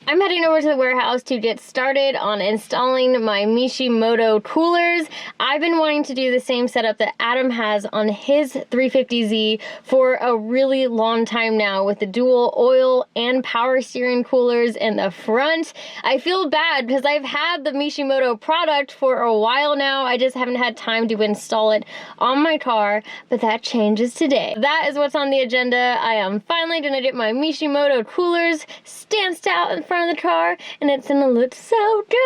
I'm heading over to the warehouse to get started on installing my Mishimoto coolers. I've been wanting to do the same setup that Adam has on his 350Z for a really long time now, with the dual oil and power steering coolers in the front. I feel bad because I've had the Mishimoto product for a while now. I just haven't had time to install it on my car, but that changes today. That is what's on the agenda. I am finally gonna get my Mishimoto coolers stanced out in front of the car, and it's gonna look so good.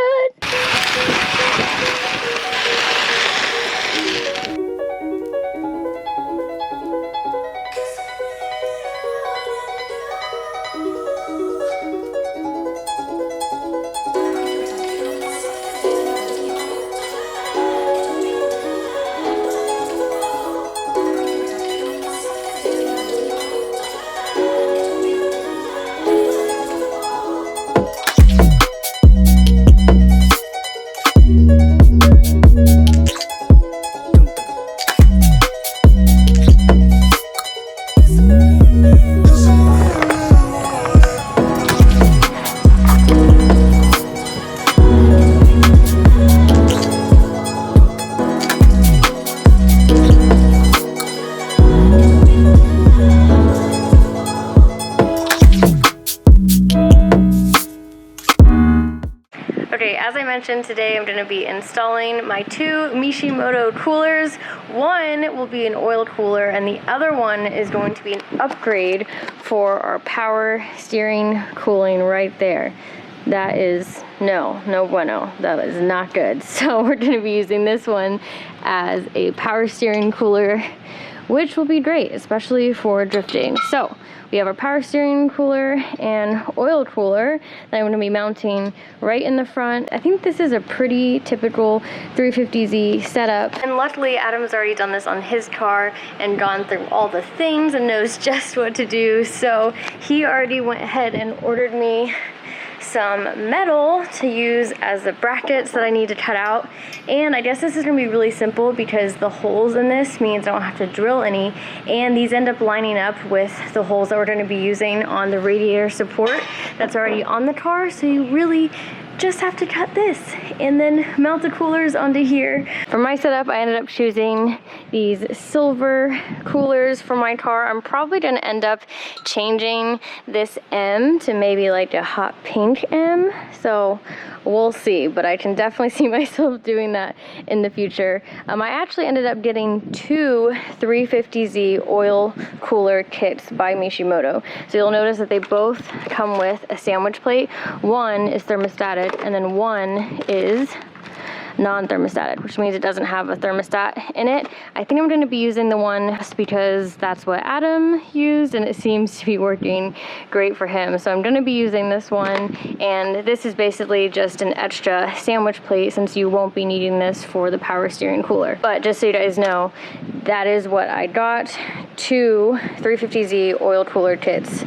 Okay, as I mentioned, today I'm going to be installing my two Mishimoto coolers. One will be an oil cooler, and the other one is going to be an upgrade for our power steering cooling right there. That is no bueno. That is not good. So we're going to be using this one as a power steering cooler, which will be great, especially for drifting. So we have our power steering cooler and oil cooler that I'm going to be mounting right in the front. I think this is a pretty typical 350Z setup. And luckily, Adam's already done this on his car and gone through all the things and knows just what to do. So he already went ahead and ordered me some metal to use as the brackets that I need to cut out. And I guess this is going to be really simple because the holes in this means I don't have to drill any, and these end up lining up with the holes that we're going to be using on the radiator support that's already on the car. So you really just have to cut this and then mount the coolers onto here. For my setup, I ended up choosing these silver coolers for my car. I'm probably going to end up changing this M to maybe like a hot pink M, so we'll see, but I can definitely see myself doing that in the future. I actually ended up getting two 350Z oil cooler kits by Mishimoto. So you'll notice that they both come with a sandwich plate. One is thermostatic, and then one is non-thermostatic, which means it doesn't have a thermostat in it. I think I'm going to be using the one just because that's what Adam used and it seems to be working great for him. So I'm going to be using this one, and this is basically just an extra sandwich plate since you won't be needing this for the power steering cooler. But just so you guys know, that is what I got, two 350Z oil cooler kits.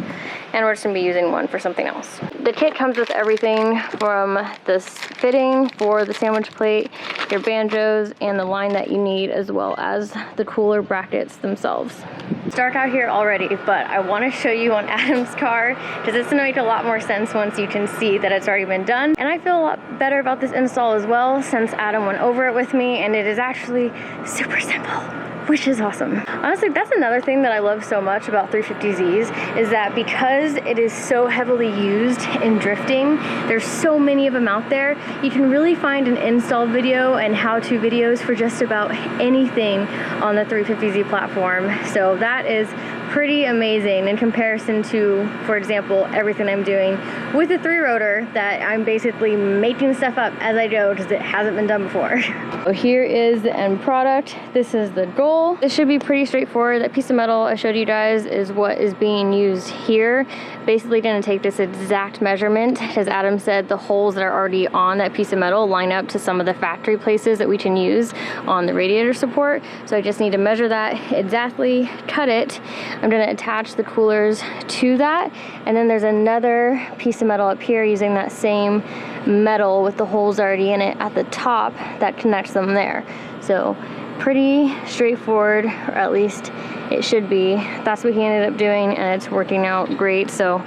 And we're just gonna be using one for something else. The kit comes with everything from the fitting for the sandwich plate, your banjos, and the line that you need, as well as the cooler brackets themselves. It's dark out here already, but I wanna show you on Adam's car, because it's gonna make a lot more sense once you can see that it's already been done. And I feel a lot better about this install as well, since Adam went over it with me, and it is actually super simple, which is awesome. Honestly, that's another thing that I love so much about 350Zs, is that because it is so heavily used in drifting, there's so many of them out there, you can really find an install video and how-to videos for just about anything on the 350Z platform. So that is pretty amazing in comparison to, for example, everything I'm doing with a 3-rotor that I'm basically making stuff up as I go because it hasn't been done before. So here is the end product. This is the goal. This should be pretty straightforward. That piece of metal I showed you guys is what is being used here. Basically going to take this exact measurement. As Adam said, the holes that are already on that piece of metal line up to some of the factory places that we can use on the radiator support. So I just need to measure that exactly, cut it. I'm going to attach the coolers to that, and then there's another piece of metal up here using that same metal with the holes already in it at the top that connects them there. So pretty straightforward, or at least it should be. That's what he ended up doing, and it's working out great. So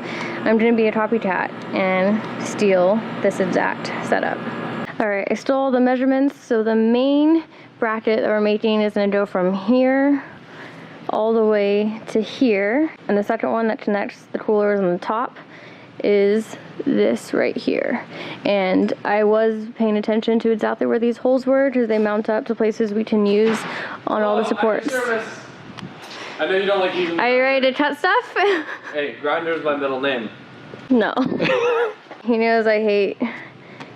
I'm gonna be a Toppy Tat and steal this exact setup. All right, I stole all the measurements. So the main bracket that we're making is gonna go from here all the way to here. And the second one that connects the coolers on the top is this right here. And I was paying attention to exactly where these holes were because they mount up to places we can use on all the supports. I know you don't like using. Are you ready to cut stuff? Hey, Grinder's my middle name. No. He knows I hate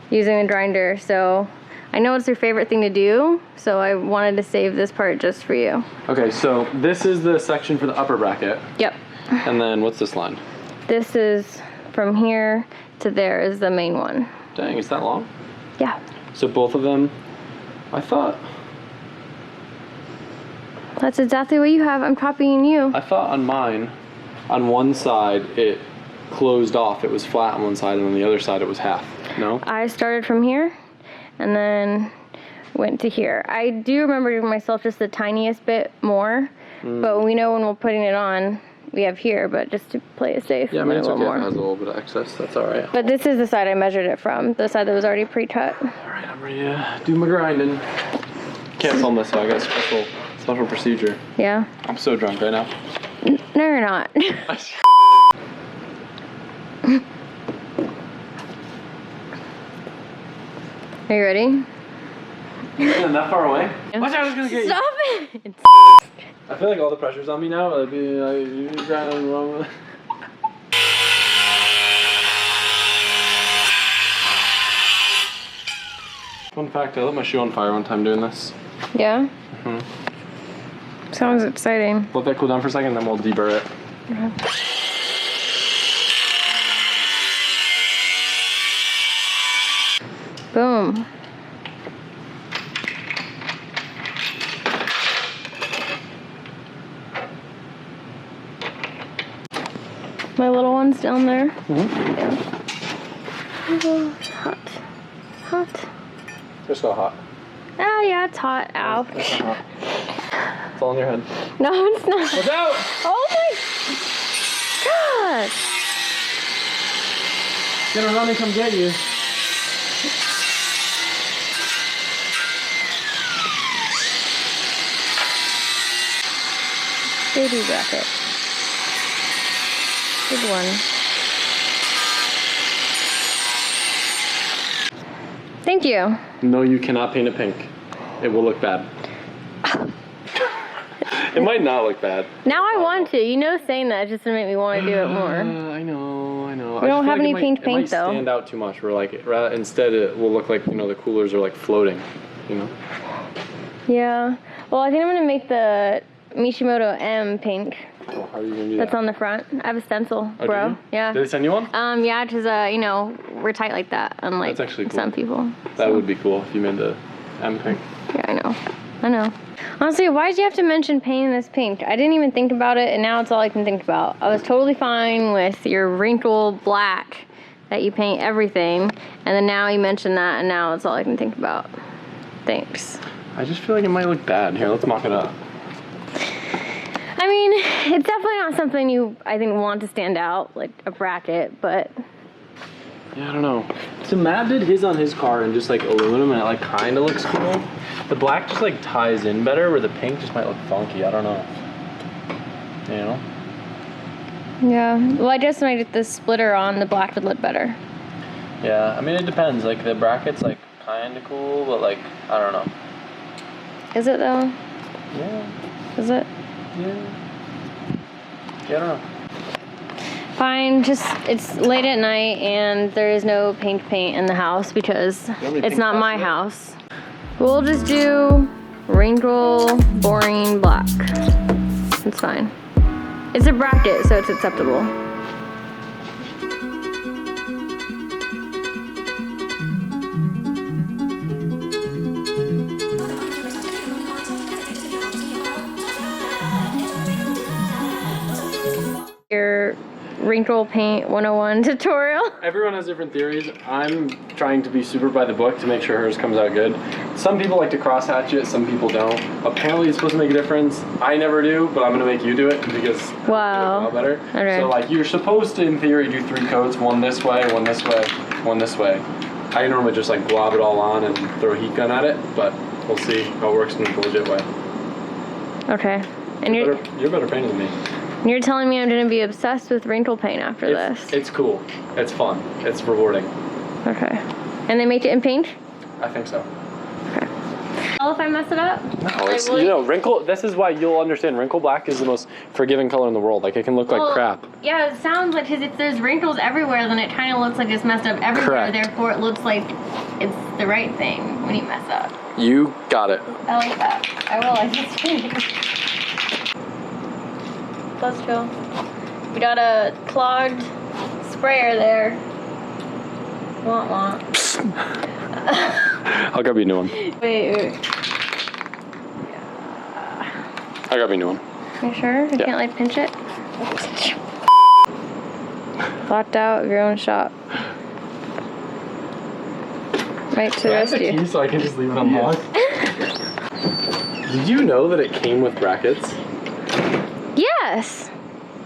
using the grinder, so I know it's your favorite thing to do, so I wanted to save this part just for you. Okay, so this is the section for the upper bracket. Yep. And then what's this line? This is from here to there is the main one. Dang, is that long? Yeah. So both of them, I thought That's exactly what you have. I'm copying you. on mine, on one side it closed off. It was flat on one side, and on the other side it was half. No? I started from here and then went to here. I do remember giving myself just the tiniest bit more, but we know when we're putting it on, we have here, but just to play it safe, Yeah, I mean, it's a little okay if more. it has a little bit of excess. That's all right. But this is the side I measured it from, the side that was already pre-cut. All right, I'm ready to do my grinding. Can't film this, so I got a special procedure. Yeah? I'm so drunk right now. No, you're not. Are you ready? Isn't that far away? Watch out, I was gonna get you. Stop it! I feel like all the pressure's on me now. I'd be like, you grinding wrong with it. Fun fact, I lit my shoe on fire one time doing this. Yeah? Sounds exciting. Let that cool down for a second, then we'll deburr it. Boom. My little one's down there. Yeah. Oh, hot. Hot. Just go hot. Oh, yeah, it's hot. Ow. It's not hot. It's all in your head. No, it's not. Watch out! Oh my God. Gonna run and come get you. Baby bracket. Good one. Thank you. No, you cannot paint it pink. It will look bad. It might not look bad. Now I want to. You know, saying that just to make me want to do it more. I know. We don't have any pink paint, though. It might stand out too much. We're like, instead it will look like, the coolers are like floating, Yeah. Well, I think I'm going to make the Mishimoto M pink. Well, how are you going to do That's that? on the front. I have a stencil, Oh, bro. did you? Yeah. Did they send you one? Yeah, because, we're tight like that, unlike That's actually cool. some people. That would be cool if you made the M pink. Yeah, I know. I know. Honestly, why did you have to mention painting this pink? I didn't even think about it, and now it's all I can think about. I was totally fine with your wrinkled black that you paint everything, and then now you mention that, and now it's all I can think about. Thanks. I just feel like it might look bad. Here, let's mock it up. I mean, it's definitely not something you, I think, want to stand out, like a bracket, but... Yeah, I don't know. So Matt did his on his car in just like aluminum, and it like kind of looks cool. The black just like ties in better, where the pink just might look funky. I don't know. Yeah. Well, I just made the splitter on, the black would look better. Yeah, I mean it depends. Like the bracket's like kind of cool, but like I don't know. Is it though? Yeah. Is it? Yeah. I don't know. Fine, just it's late at night and there is no paint in the house because it's not my house. We'll just do wrinkle, boring black. It's fine. It's a bracket, so it's acceptable. Your wrinkle paint 101 tutorial. Everyone has different theories. I'm trying to be super by the book to make sure hers comes out good. Some people like to cross hatch it, some people don't. Apparently it's supposed to make a difference. I never do, but I'm gonna make you do it because Wow. it'll better. Okay. So like you're supposed to, in theory, do 3 coats, one this way, one this way, one this way. I normally just like blob it all on and throw a heat gun at it, but we'll see how it works in the legit way. Okay. And you're Better painter than me. you're telling me I'm gonna be obsessed with wrinkle paint after this. It's cool. It's fun. It's rewarding. Okay. And they make it in paint? I think so. Okay. Well, if I mess it up? No, it's, you know, wrinkle, this is why you'll understand wrinkle black is the most forgiving color in the world. Like, it can look like crap. Yeah, it sounds like, because if there's wrinkles everywhere, then it kind of looks like it's messed up everywhere. Correct. Therefore, it looks like it's the right thing when you mess up. You got it. I like that. I will like this. Let's chill. We got a clogged sprayer there. Want. I'll grab you a new one. Wait. I'll grab you a new one. You sure? I can't like pinch it? Locked out of your own shop. Right to the rescue. Key so I can just leave it unlocked. Did you know that it came with brackets? Yes!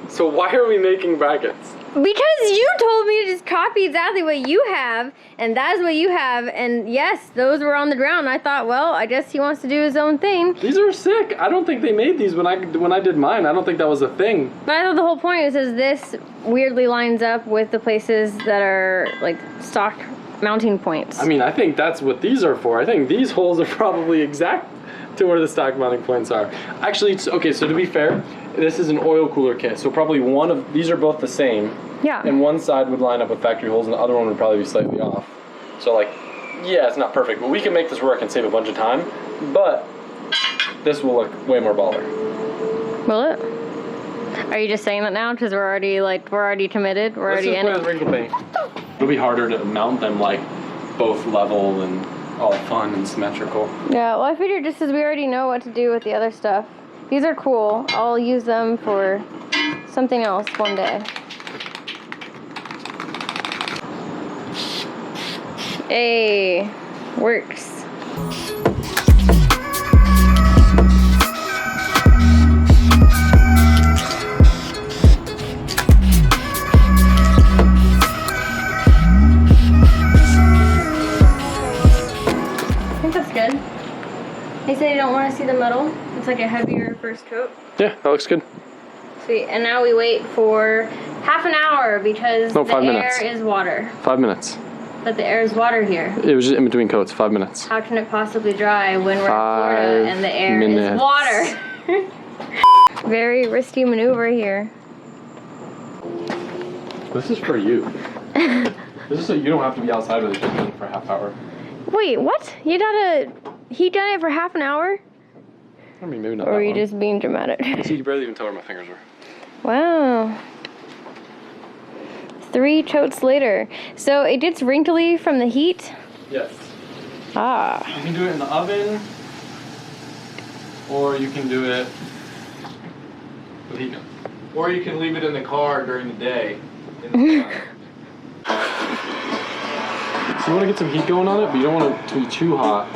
So why are we making brackets? Because you told me to just copy exactly what you have, and that's what you have, and yes, those were on the ground. I thought, well, I guess he wants to do his own thing. These are sick. I don't think they made these when I did mine. I don't think that was a thing. But I thought the whole point is this weirdly lines up with the places that are like stock mounting points. I mean, I think that's what these are for. I think these holes are probably exact to where the stock mounting points are. Actually, okay, so to be fair, this is an oil cooler kit, so probably one of these are both the same. Yeah. And one side would line up with factory holes, and the other one would probably be slightly off. So like, yeah, it's not perfect, but we can make this work and save a bunch of time. But this will look way more baller. Will it? Are you just saying that now because we're already committed? We're already in Let's it. just play with wrinkle paint. It'll be harder to mount them like both level and all fun and symmetrical. Yeah, well, I figured just as we already know what to do with the other stuff. These are cool. I'll use them for something else one day. Hey, works. I think that's good. They say you don't want to see the metal. It's like a heavier first coat. Yeah, that looks good. Sweet. And now we wait for half an hour because No, the 5 air minutes. is water. 5 minutes. But the air is water here. It was just in between coats, 5 minutes. How can it possibly dry when we're in Florida and the air 5 minutes. is water? Very risky maneuver here. This is for you. This is so you don't have to be outside with the kitchen for a half hour. Wait, what? He done it for half an hour? I mean, maybe not Or that are you long. just being dramatic? See, you can barely even tell where my fingers were. Wow. 3 totes later. So it gets wrinkly from the heat? Yes. Ah. You can do it in the oven, or you can do it with heat gun. Or you can leave it in the car during the day. So you want to get some heat going on it, but you don't want it to be too hot.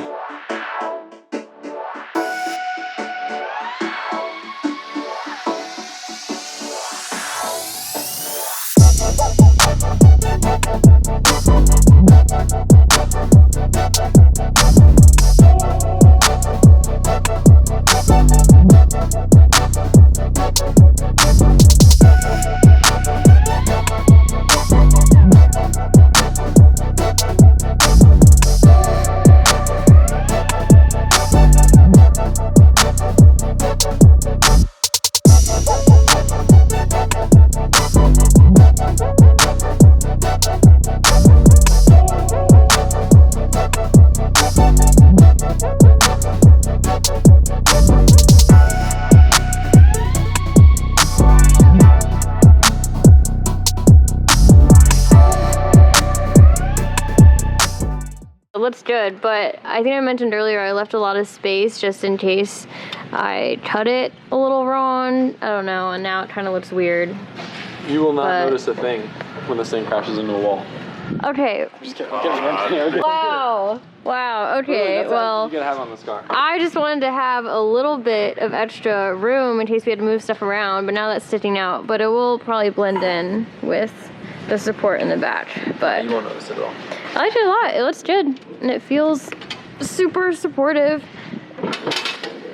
It looks good, but I think I mentioned earlier I left a lot of space just in case I cut it a little wrong. I don't know, and now it kind of looks weird. You will not But- notice a thing when this thing crashes into a wall. Okay. Just kidding. Okay. Wow. Wow. Okay. That's Well, you gotta have on this car. I just wanted to have a little bit of extra room in case we had to move stuff around, but now that's sticking out. But it will probably blend in with the support in the back. But You won't notice it at all. I like it a lot. It looks good, and it feels super supportive.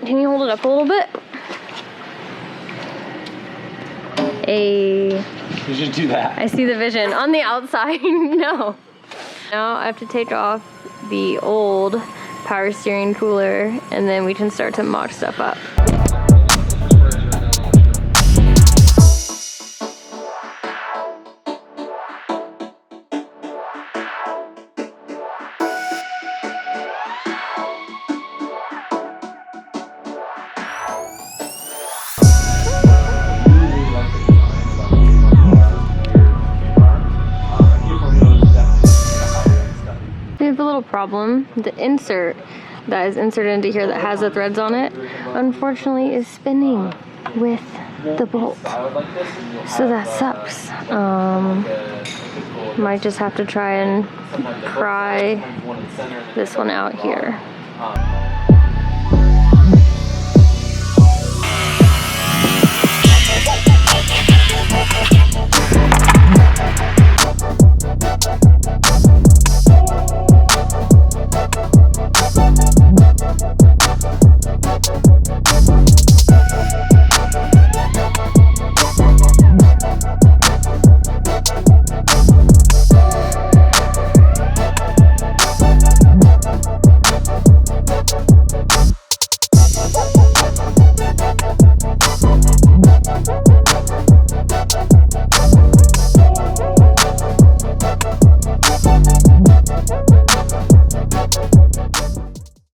Can you hold it up a little bit? You should do that. I see the vision on the outside. No. Now I have to take off the old power steering cooler, and then we can start to mock stuff up. We have a little problem. The insert that is inserted into here that has the threads on it, unfortunately, is spinning with the bolt. So that sucks. Might just have to try and pry this one out here.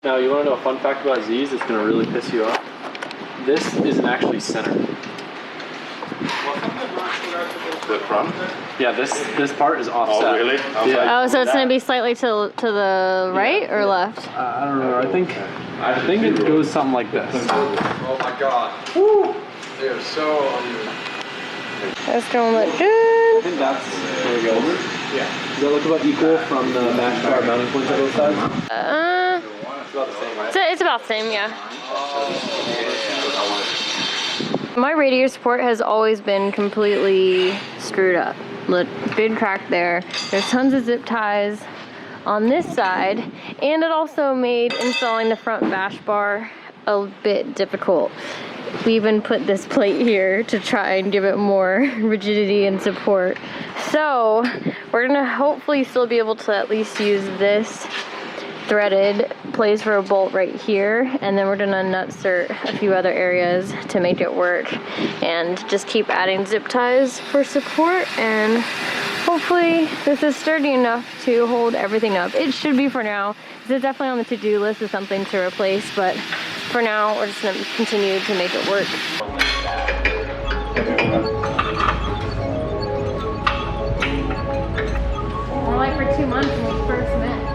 Now, you want to know a fun fact about Z's that's going to really piss you off? This isn't actually centered. The front? Yeah, this part is offset. Oh, really? Yeah. Oh, so it's going to be slightly to the right or left? I don't know. I think it goes something like this. Oh my god. Woo! They're so That's going to look I good. think that's where it goes. Yeah. Does that look about equal from the mash bar mounting points on both sides? It's about the same, right? It's about the same, yeah. My radiator support has always been completely screwed up. Look, big crack there. There's tons of zip ties on this side, and it also made installing the front bash bar a bit difficult. We even put this plate here to try and give it more rigidity and support. So we're gonna hopefully still be able to at least use this threaded place for a bolt right here, and then we're gonna nutsert a few other areas to make it work, and just keep adding zip ties for support, and hopefully this is sturdy enough to hold everything up. It should be for now. It's definitely on the to-do list as something to replace, but for now we're just gonna continue to make it work. More like for 2 months when we first met.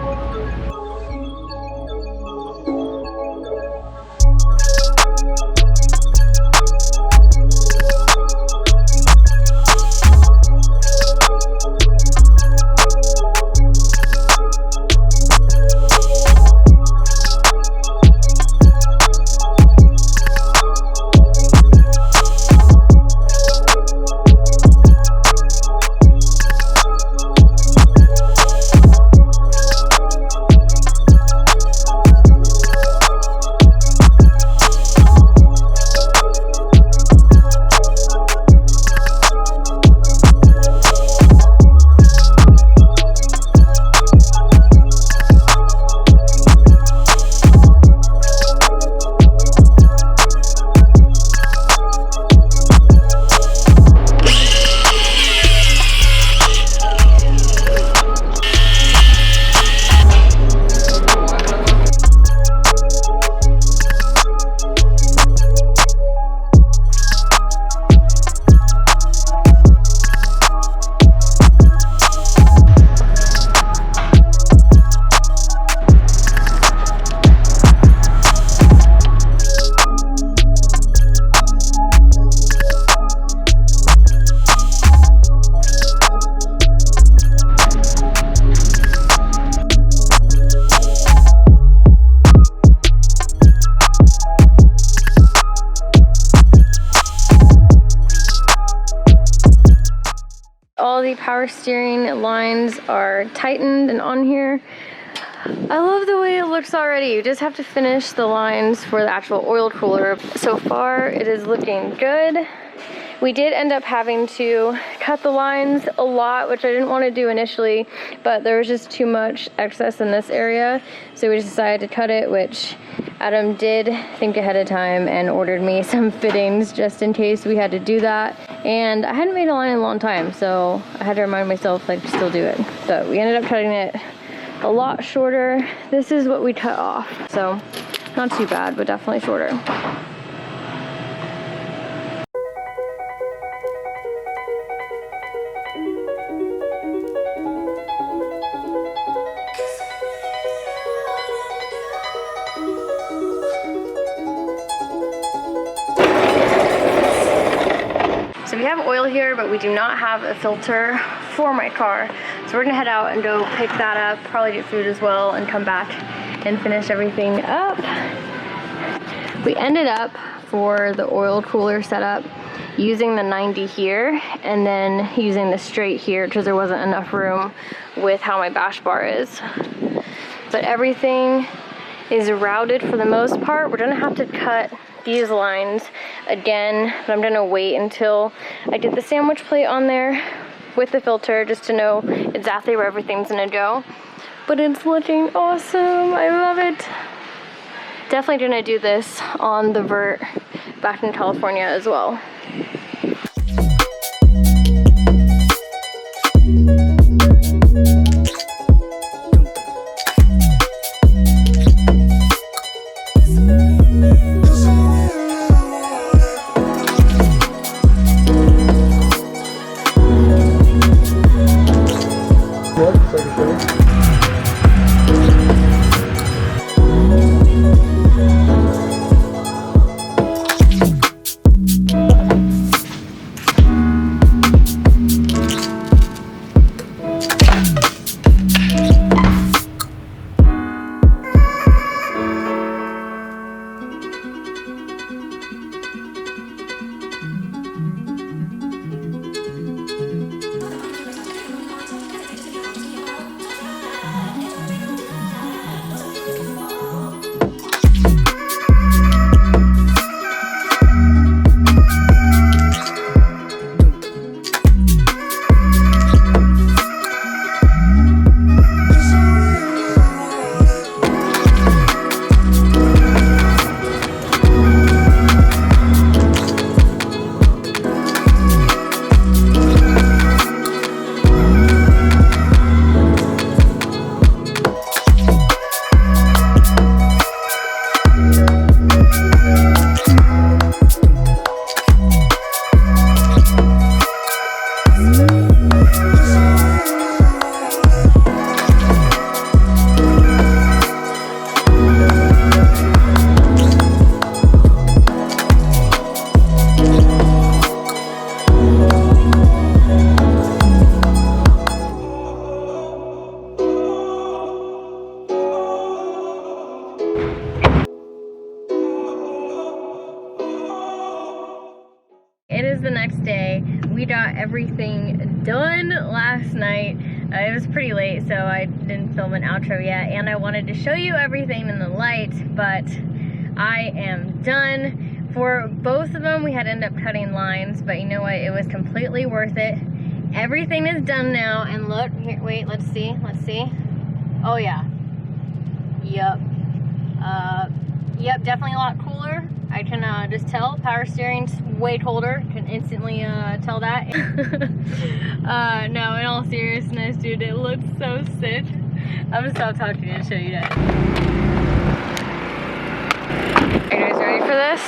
power steering lines are tightened and on here. I love the way it looks already. You just have to finish the lines for the actual oil cooler. So far, it is looking good. We did end up having to cut the lines a lot, which I didn't want to do initially, but there was just too much excess in this area, so we just decided to cut it, which Adam did think ahead of time and ordered me some fittings just in case we had to do that. And I hadn't made a line in a long time, so I had to remind myself like to still do it. But we ended up cutting it a lot shorter. This is what we cut off, so not too bad, but definitely shorter. So we have oil here, but we do not have a filter for my car. So we're gonna head out and go pick that up, probably get food as well, and come back and finish everything up. We ended up, for the oil cooler setup, using the 90 here, and then using the straight here, because there wasn't enough room with how my bash bar is. But everything is routed for the most part. We're gonna have to cut these lines again, but I'm gonna wait until I get the sandwich plate on there with the filter just to know exactly where everything's gonna go. But it's looking awesome. I love it. Definitely gonna do this on the vert back in California as well. It is the next day. We got everything done last night. It was pretty late, so I didn't film an outro yet, and I wanted to show you everything in the light, but I am done. For both of them, we had to end up cutting lines, but you know what? It was completely worth it. Everything is done now, and look, here, wait, let's see. Oh yeah. Yep, definitely a lot cooler. I can just tell. Power steering's way colder. Can instantly tell that. No, in all seriousness, dude, it looks so sick. I'm gonna stop talking and show you that. Are you guys ready for this?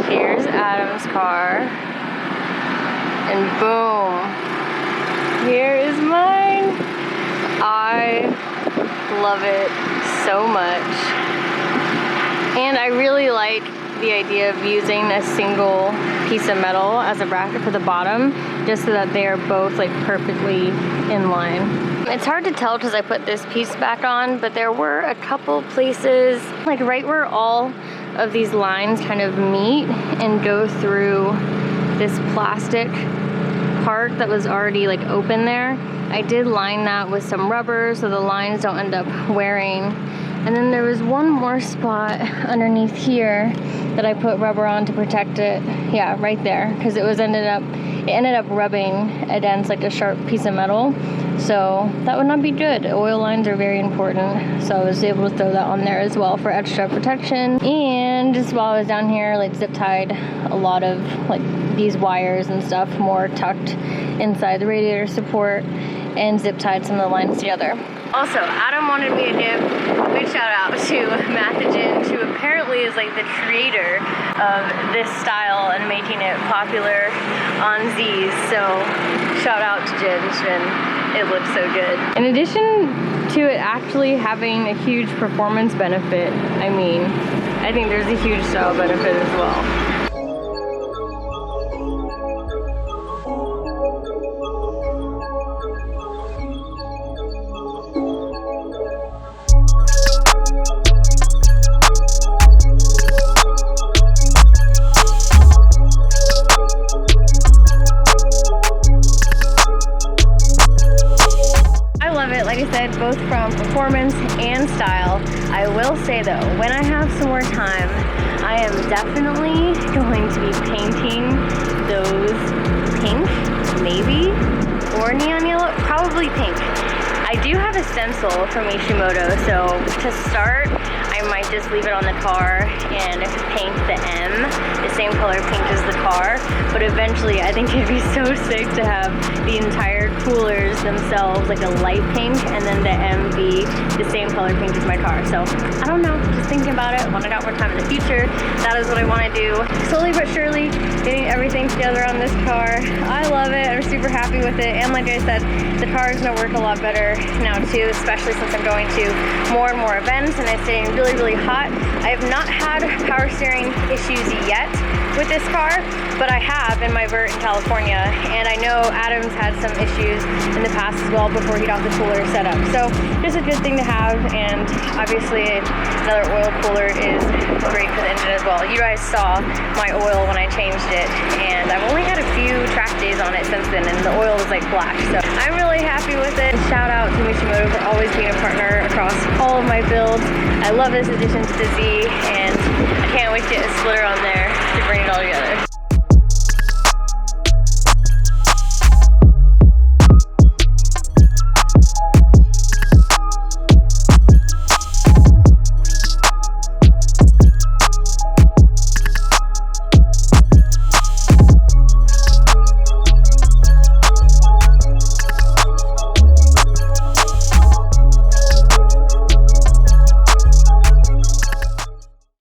Here's Adam's car. And boom. Here is mine. I love it so much. And I really like the idea of using a single piece of metal as a bracket for the bottom, just so that they are both like perfectly in line. It's hard to tell because I put this piece back on, but there were a couple places, like right where all of these lines kind of meet and go through this plastic part that was already like open there, I did line that with some rubber so the lines don't end up wearing. And then there was one more spot underneath here that I put rubber on to protect it. Yeah, right there, because it ended up rubbing against like a sharp piece of metal. So that would not be good. Oil lines are very important. So I was able to throw that on there as well for extra protection. And just while I was down here, like zip tied a lot of like these wires and stuff more tucked inside the radiator support, and zip tied some of the lines together. Also, Adam wanted me to give a big shout out to Mathogen, who apparently is like the creator of this style and making it popular on Z's. So shout out to Ginge, and it looks so good. In addition to it actually having a huge performance benefit, I mean, I think there's a huge style benefit as well. Like I said, both from performance and style. I will say though, when I have some more time, I am definitely going to be painting those pink, maybe, or neon yellow, probably pink. I do have a stencil from Mishimoto, so to start, I might just leave it on the car and paint the M, the same color pink as the car, but eventually I think it'd be so sick to have the entire coolers themselves like a light pink and then the M be the same color pink as my car. So I don't know, just thinking about it. When I got more time in the future, that is what I want to do. Slowly but surely getting everything together on this car. I love it. I'm super happy with it, and like I said, the car is going to work a lot better now too, especially since I'm going to more and more events and it's staying really hot. I have not had power steering issues yet with this car, but I have in my Vert in California, and I know Adam's had some issues in the past as well before he got the cooler set up. So just a good thing to have, and obviously another oil cooler is great for the engine as well. You guys saw my oil when I changed it, and I've only had a few track days on it since then, and the oil is like black. So I'm really happy with it. Shout out to Mishimoto for always being a partner across all of my builds. I love this addition to the Z, and I can't wait to get a splitter on there to bring it all together.